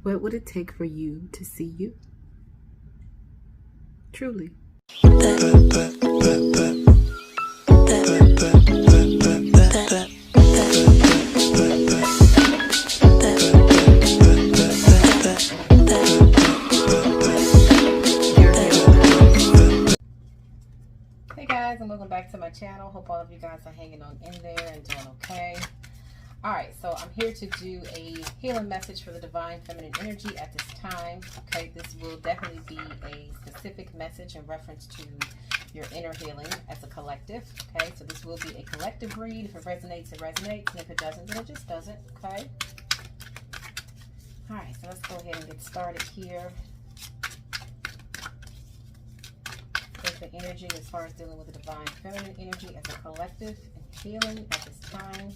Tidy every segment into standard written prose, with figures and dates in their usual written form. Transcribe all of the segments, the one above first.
What would it take for you to see you? Truly. Hey guys, and welcome back to my channel. Hope all of you guys are hanging on in there and doing okay. Alright, so I'm here to do a healing message for the divine feminine energy at this time. Okay, this will definitely be a specific message in reference to your inner healing as a collective. Okay, so this will be a collective read. If it resonates, it resonates, and if it doesn't, then it just doesn't. Okay. Alright, so let's go ahead and get started here. There's the energy as far as dealing with the divine feminine energy as a collective and healing at this time.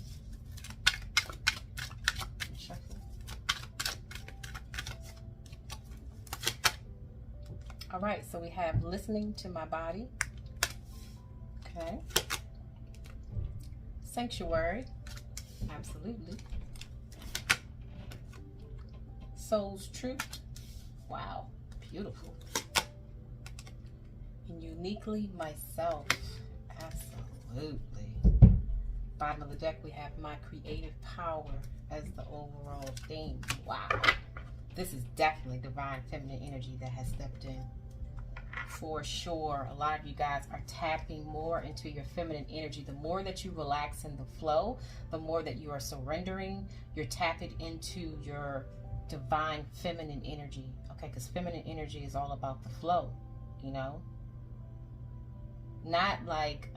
All right, so we have listening to my body. Okay. Sanctuary. Absolutely. Soul's truth. Wow. Beautiful. And uniquely myself. Absolutely. Bottom of the deck, we have my creative power as the overall theme. Wow. This is definitely divine feminine energy that has stepped in. For sure, a lot of you guys are tapping more into your feminine energy. The more that you relax in the flow, the more that you are surrendering, you're tapping into your divine feminine energy. Okay, because feminine energy is all about the flow, you know? Not like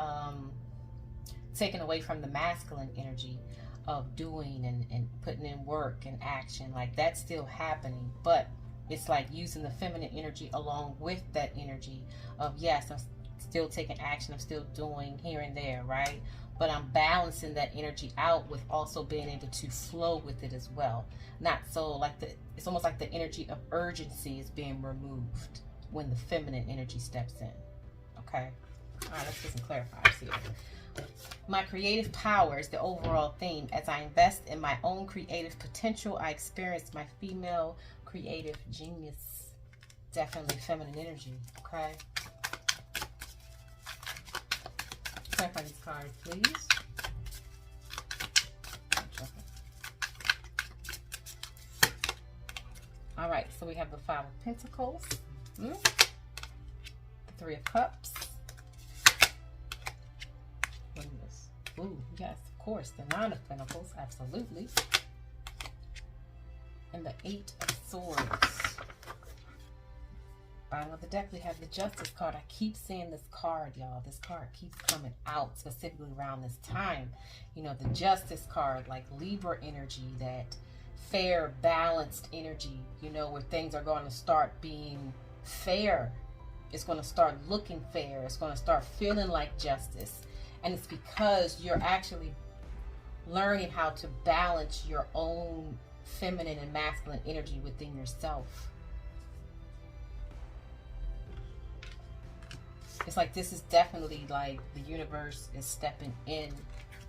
taking away from the masculine energy of doing and putting in work and action. Like, that's still happening, but it's like using the feminine energy along with that energy of, yes, I'm still taking action, I'm still doing here and there, right? But I'm balancing that energy out with also being able to flow with it as well. Not so like it's almost like the energy of urgency is being removed when the feminine energy steps in. Okay. All right, let's get some clarifiers here. My creative power is the overall theme. As I invest in my own creative potential, I experience my female creative genius. Definitely feminine energy. Okay. Clarify these cards, please. All right, so we have the Five of Pentacles, the Three of Cups. What is this? Ooh, yes, of course, the Nine of Pentacles, absolutely. And the Eight of Swords. Bottom of the deck, we have the Justice card. I keep seeing this card, y'all. This card keeps coming out specifically around this time. You know, the Justice card, like Libra energy, that fair, balanced energy, you know, where things are going to start being fair. It's going to start looking fair. It's going to start feeling like justice. And it's because you're actually learning how to balance your own feminine and masculine energy within yourself. It's like this is definitely like the universe is stepping in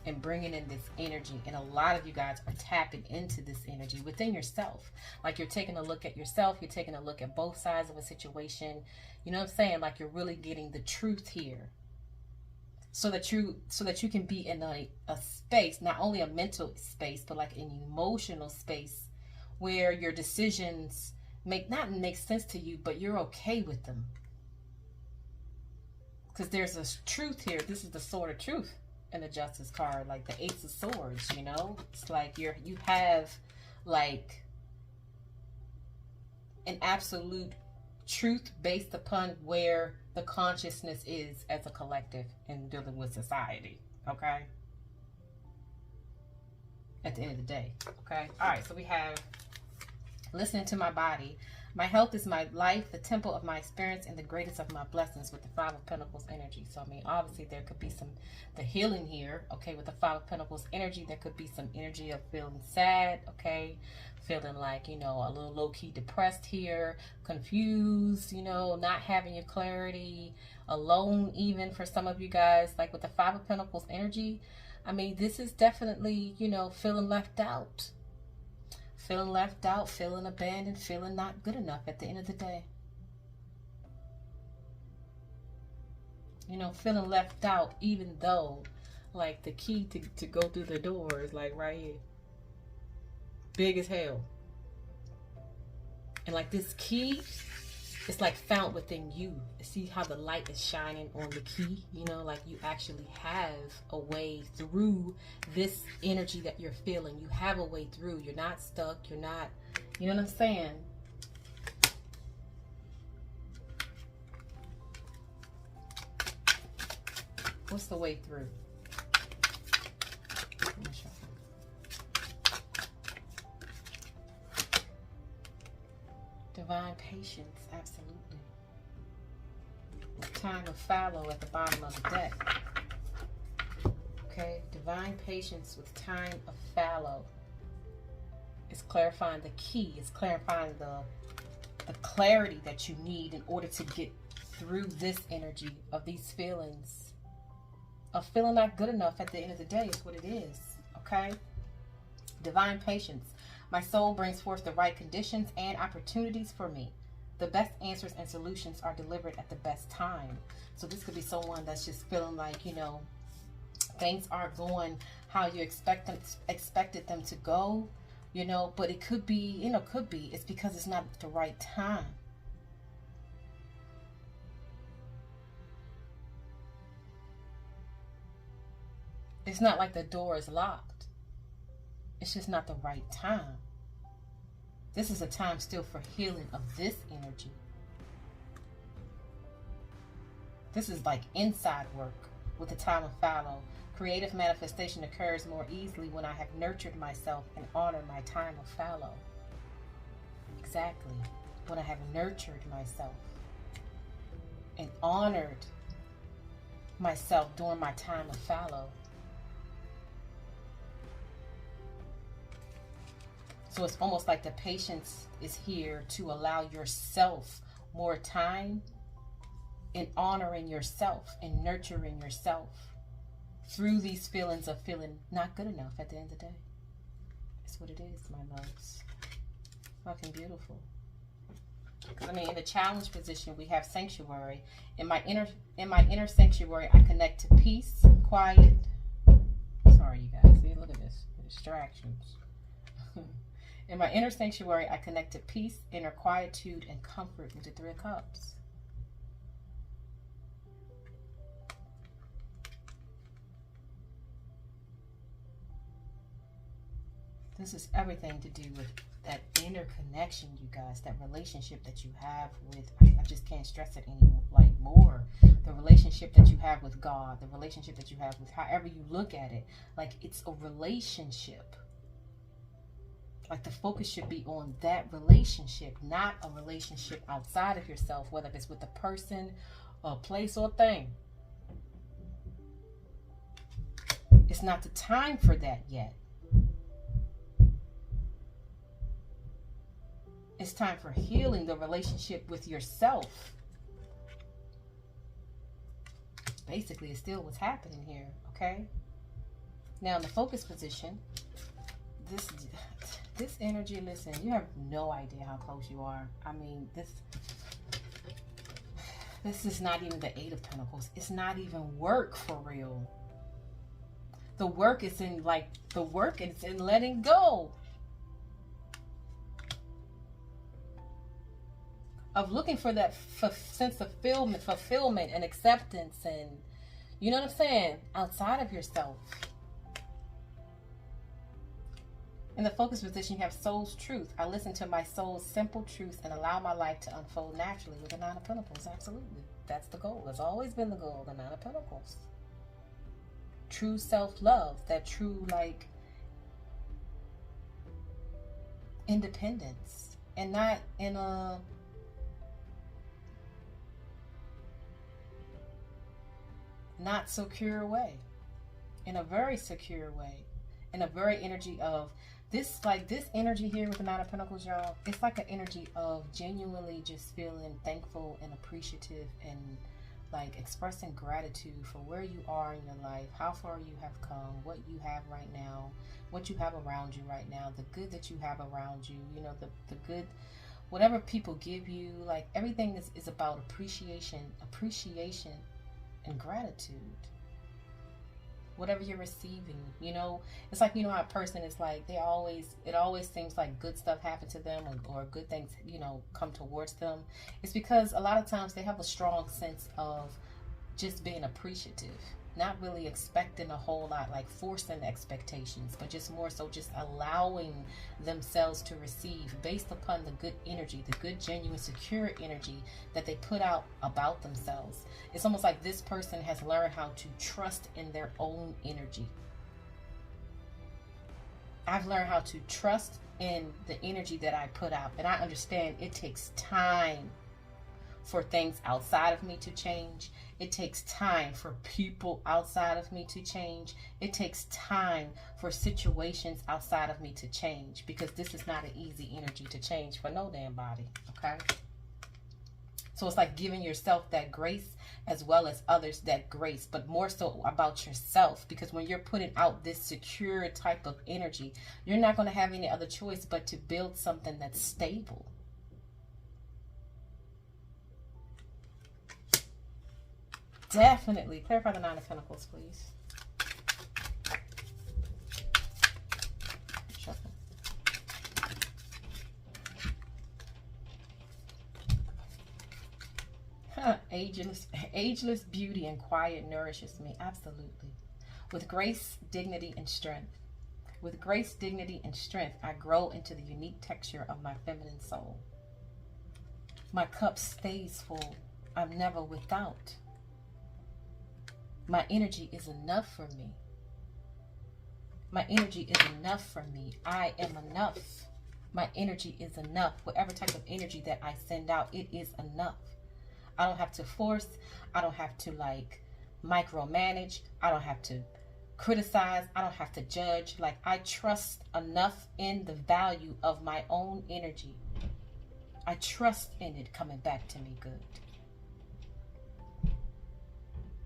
and bringing in this energy, and a lot of you guys are tapping into this energy within yourself. Like, you're taking a look at yourself, you're taking a look at both sides of a situation, you know what I'm saying? Like, you're really getting the truth here, so that you can be in a space, not only a mental space, but like an emotional space where your decisions not make sense to you, but you're okay with them. Because there's a truth here. This is the Sword of Truth in the Justice card, like the Ace of Swords, you know? It's like you have like an absolute truth based upon where the consciousness is as a collective in dealing with society, okay? At the end of the day, okay? All right, so we have listening to my body. My health is my life, the temple of my experience, and the greatest of my blessings, with the Five of Pentacles energy. So, I mean, obviously there could be the healing here, okay, with the Five of Pentacles energy. There could be some energy of feeling sad, okay, feeling like, you know, a little low-key depressed here, confused, you know, not having your clarity, alone even for some of you guys. Like with the Five of Pentacles energy, I mean, this is definitely, you know, feeling left out. feeling left out, feeling abandoned, feeling not good enough at the end of the day. You know, feeling left out, even though, like, the key to go through the door is, like, right here. Big as hell. And, like, this key, it's, like, found within you. See how the light is shining on the key? You know, like, you actually have a way through this energy that you're feeling. You have a way through. You're not stuck. You're not, you know what I'm saying? What's the way through? Let me show you. Divine patience, absolutely. Time of fallow at the bottom of the deck. Okay, divine patience with time of fallow. It's clarifying the key. It's clarifying the clarity that you need in order to get through this energy of these feelings. Of feeling not good enough at the end of the day is what it is, okay? Divine patience. My soul brings forth the right conditions and opportunities for me. The best answers and solutions are delivered at the best time. So this could be someone that's just feeling like, you know, things aren't going how you expected them to go, you know, but it could be, you know, it's because it's not the right time. It's not like the door is locked. It's just not the right time. This is a time still for healing of this energy. This is like inside work with the time of fallow. Creative manifestation occurs more easily when I have nurtured myself and honored my time of fallow. Exactly. When I have nurtured myself and honored myself during my time of fallow. So it's almost like the patience is here to allow yourself more time in honoring yourself and nurturing yourself through these feelings of feeling not good enough at the end of the day. It's what it is, my loves. Fucking beautiful. Because I mean, in the challenge position, we have sanctuary. In my inner sanctuary, I connect to peace, quiet. Sorry, you guys. See, look at this. The distractions. In my inner sanctuary, I connect to peace, inner quietude, and comfort with the Three of Cups. This is everything to do with that inner connection, you guys, that relationship that you have with, I just can't stress it anymore, like more. The relationship that you have with God, the relationship that you have with however you look at it, like it's a relationship. Like the focus should be on that relationship, not a relationship outside of yourself, whether it's with a person, a place, or thing. It's not the time for that yet. It's time for healing the relationship with yourself. Basically, it's still what's happening here, okay? Now, in the focus position, this energy, listen, you have no idea how close you are. I mean, this is not even the Eight of Pentacles. It's not even work for real. The work is in letting go. Of looking for that sense of fulfillment and acceptance, and you know what I'm saying, outside of yourself. In the focus position, you have soul's truth. I listen to my soul's simple truths and allow my life to unfold naturally with the Nine of Pentacles. Absolutely. That's the goal. That's always been the goal, the Nine of Pentacles. True self-love, that true, like, independence. And not in a not secure way. In a very secure way. In a very energy of this, like this energy here with the Nine of Pentacles, y'all, it's like an energy of genuinely just feeling thankful and appreciative and like expressing gratitude for where you are in your life, how far you have come, what you have right now, what you have around you right now, the good that you have around you, you know, the good, whatever people give you, like everything is about appreciation and gratitude. Whatever you're receiving, you know, it's like, you know how a person is like, it always seems like good stuff happen to them, or good things, you know, come towards them. It's because a lot of times they have a strong sense of just being appreciative, not really expecting a whole lot, like forcing expectations, but just more so just allowing themselves to receive based upon the good energy, the good, genuine, secure energy that they put out about themselves. It's almost like this person has learned how to trust in their own energy. I've learned how to trust in the energy that I put out, and I understand it takes time for things outside of me to change. It takes time for people outside of me to change. It takes time for situations outside of me to change, because this is not an easy energy to change for no damn body, okay? So it's like giving yourself that grace as well as others that grace, but more so about yourself, because when you're putting out this secure type of energy, you're not going to have any other choice but to build something that's stable. Definitely. Clarify the Nine of Pentacles, please. Shuffle. Ageless beauty and quiet nourishes me. Absolutely. With grace, dignity, and strength. With grace, dignity, and strength, I grow into the unique texture of my feminine soul. My cup stays full. I'm never without. My energy is enough for me. My energy is enough for me. I am enough. My energy is enough. Whatever type of energy that I send out, it is enough. I don't have to force. I don't have to like micromanage. I don't have to criticize. I don't have to judge. Like, I trust enough in the value of my own energy. I trust in it coming back to me good.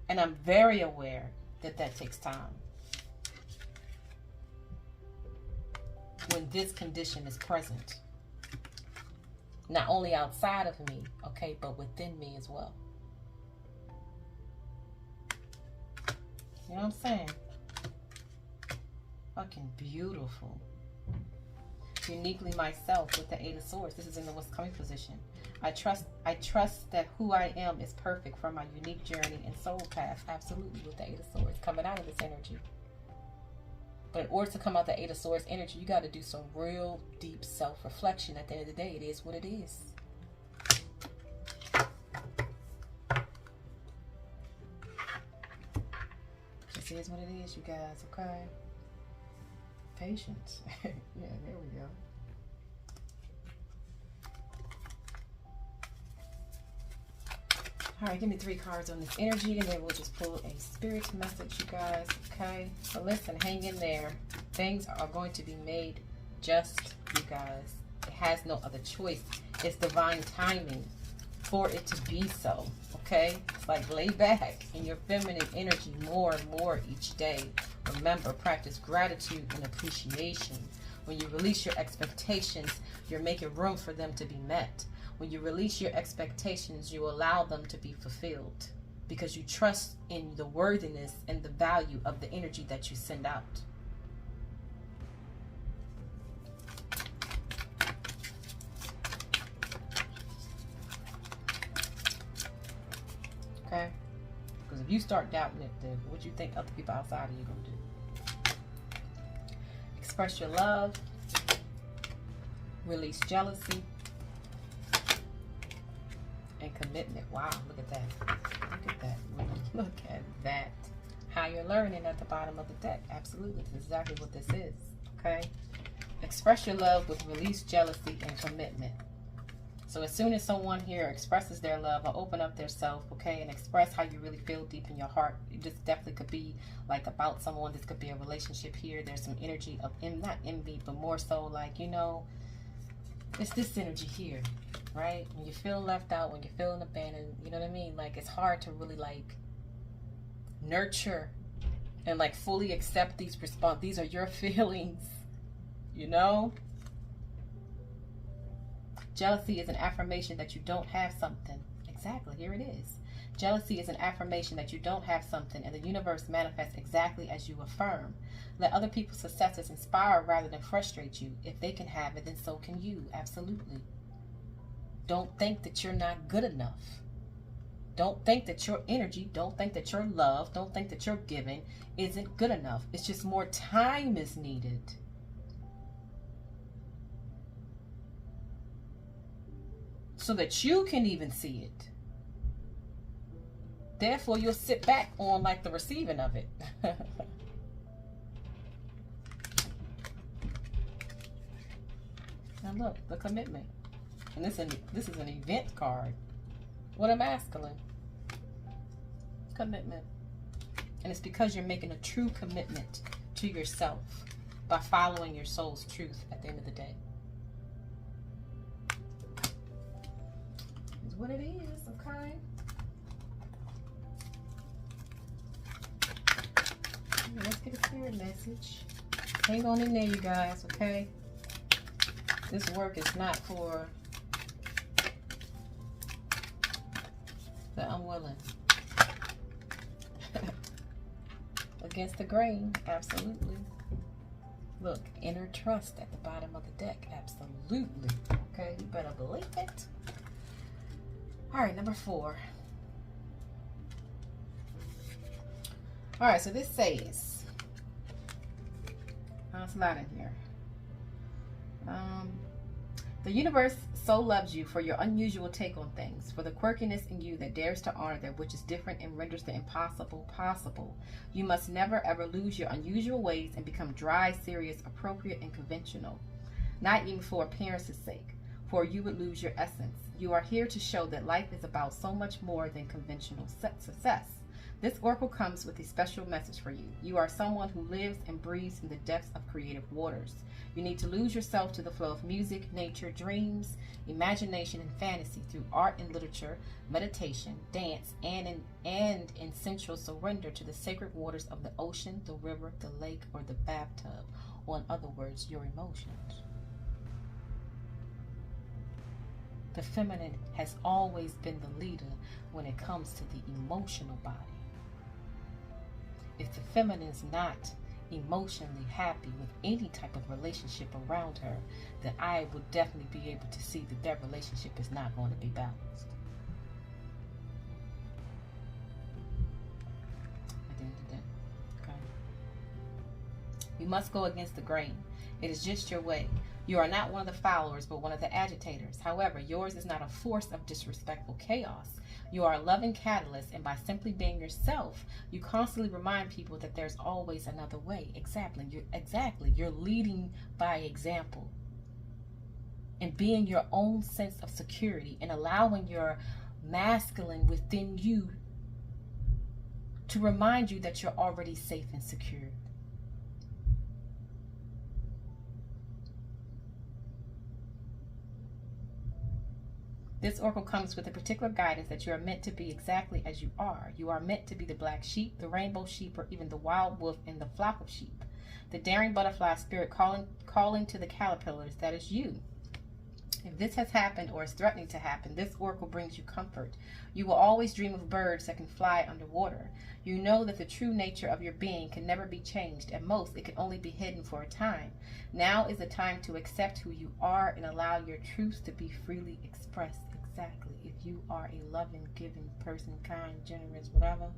And I'm very aware that that takes time. When this condition is present. Not only outside of me, okay, but within me as well. You know what I'm saying? Fucking beautiful. Uniquely myself with the Eight of Swords. This is in the what's coming position. I trust that who I am is perfect for my unique journey and soul path. Absolutely, with the Eight of Swords coming out of this energy. But in order to come out the Eight of Swords energy, you got to do some real deep self-reflection. At the end of the day, it is what it is. This is what it is, you guys, okay? Patience. Yeah, there we go. All right, give me 3 cards on this energy, and then we'll just pull a spirit message, you guys, okay? So listen, hang in there. Things are going to be made just, you guys. It has no other choice. It's divine timing for it to be so, okay? It's like lay back in your feminine energy more and more each day. Remember, practice gratitude and appreciation. When you release your expectations, you're making room for them to be met. When you release your expectations, you allow them to be fulfilled because you trust in the worthiness and the value of the energy that you send out. Okay? Because if you start doubting it, then what you think other people outside of you going to do? Express your love. Release jealousy. And commitment. Wow, look at that. Look at that. Look at that. Higher learning at the bottom of the deck. Absolutely. This is exactly what this is. Okay? Express your love with release, jealousy, and commitment. So as soon as someone here expresses their love or open up their self, okay, and express how you really feel deep in your heart, this definitely could be like about someone. This could be a relationship here. There's some energy of, not envy, but more so like, you know, it's this energy here. right? When you feel left out, when you're feeling abandoned, you know what I mean? Like, it's hard to really, like, nurture and, like, fully accept these response. These are your feelings, you know? Jealousy is an affirmation that you don't have something. Exactly, here it is. Jealousy is an affirmation that you don't have something, and the universe manifests exactly as you affirm. Let other people's successes inspire rather than frustrate you. If they can have it, then so can you. Absolutely. Don't think that you're not good enough. Don't think that your energy, don't think that your love, don't think that your giving isn't good enough. It's just more time is needed. So that you can even see it. Therefore, you'll sit back on like the receiving of it. Now look, the commitment. And this is an event card. What a masculine. Commitment. And it's because you're making a true commitment to yourself by following your soul's truth at the end of the day. Is what it is, okay? Let's get a spirit message. Hang on in there, you guys, okay? This work is not for the unwilling. Against the grain, absolutely. Look, inner trust at the bottom of the deck, absolutely. Okay, you better believe it. All right, number 4. All right, so this says, it's a lot in here. The universe so loves you for your unusual take on things, for the quirkiness in you that dares to honor that which is different and renders the impossible possible. You must never ever lose your unusual ways and become dry, serious, appropriate, and conventional. Not even for appearance's sake, for you would lose your essence. You are here to show that life is about so much more than conventional success. This oracle comes with a special message for you. You are someone who lives and breathes in the depths of creative waters. You need to lose yourself to the flow of music, nature, dreams, imagination, and fantasy through art and literature, meditation, dance, and in sensual surrender to the sacred waters of the ocean, the river, the lake, or the bathtub, or in other words, your emotions. The feminine has always been the leader when it comes to the emotional body. If the feminine is not emotionally happy with any type of relationship around her, then I would definitely be able to see that their relationship is not going to be balanced. At the end of the day, okay? You must go against the grain. It is just your way. You are not one of the followers, but one of the agitators. However, yours is not a force of disrespectful chaos. You are a loving catalyst, and by simply being yourself, you constantly remind people that there's always another way. Exactly. You're leading by example. And being your own sense of security and allowing your masculine within you to remind you that you're already safe and secure. This oracle comes with a particular guidance that you are meant to be exactly as you are. You are meant to be the black sheep, the rainbow sheep, or even the wild wolf in the flock of sheep. The daring butterfly spirit calling to the caterpillars, that is you. If this has happened or is threatening to happen, this oracle brings you comfort. You will always dream of birds that can fly underwater. You know that the true nature of your being can never be changed. At most, it can only be hidden for a time. Now is the time to accept who you are and allow your truths to be freely expressed. Exactly. If you are a loving, giving person, kind, generous, whatever,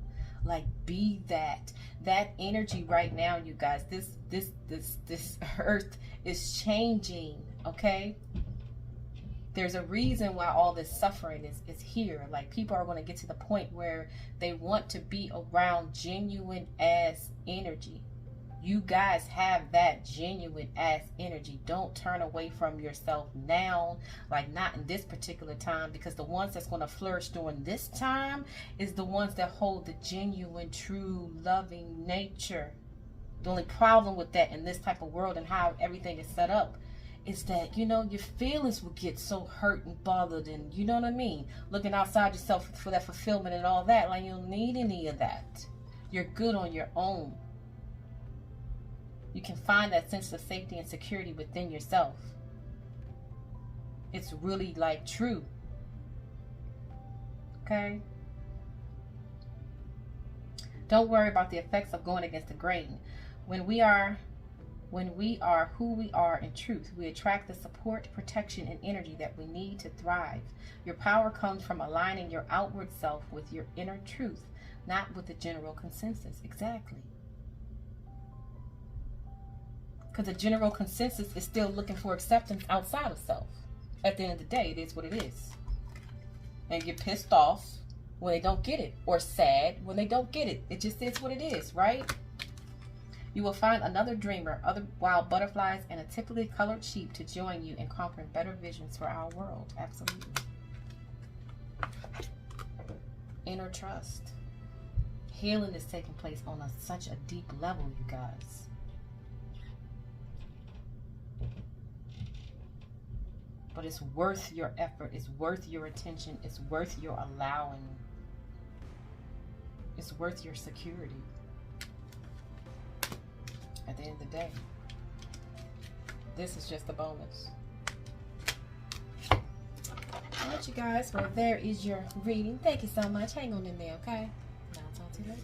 like, be that. That energy right now, you guys, this earth is changing, okay? There's a reason why all this suffering is here. Like, people are going to get to the point where they want to be around genuine ass energy. You guys have that genuine ass energy. Don't turn away from yourself now, like not in this particular time, because the ones that's going to flourish during this time is the ones that hold the genuine, true, loving nature. The only problem with that in this type of world and how everything is set up is that, you know, your feelings will get so hurt and bothered, and you know what I mean, looking outside yourself for that fulfillment and all that. Like, you don't need any of that. You're good on your own. You can find that sense of safety and security within yourself. It's really like true. Okay? Don't worry about the effects of going against the grain. When we are who we are in truth, we attract the support, protection, and energy that we need to thrive. Your power comes from aligning your outward self with your inner truth, not with the general consensus. Exactly. Because the general consensus is still looking for acceptance outside of self. At the end of the day, it is what it is. And you're pissed off when they don't get it, or sad when they don't get it. It just is what it is, right? You will find another dreamer, other wild butterflies, and a typically colored sheep to join you in conquering better visions for our world. Absolutely. Inner trust. Healing is taking place on such a deep level, you guys. But it's worth your effort. It's worth your attention. It's worth your allowing. It's worth your security. At the end of the day, this is just a bonus. Alright, you guys. Well, there is your reading. Thank you so much. Hang on in there, okay? I'll talk to you later.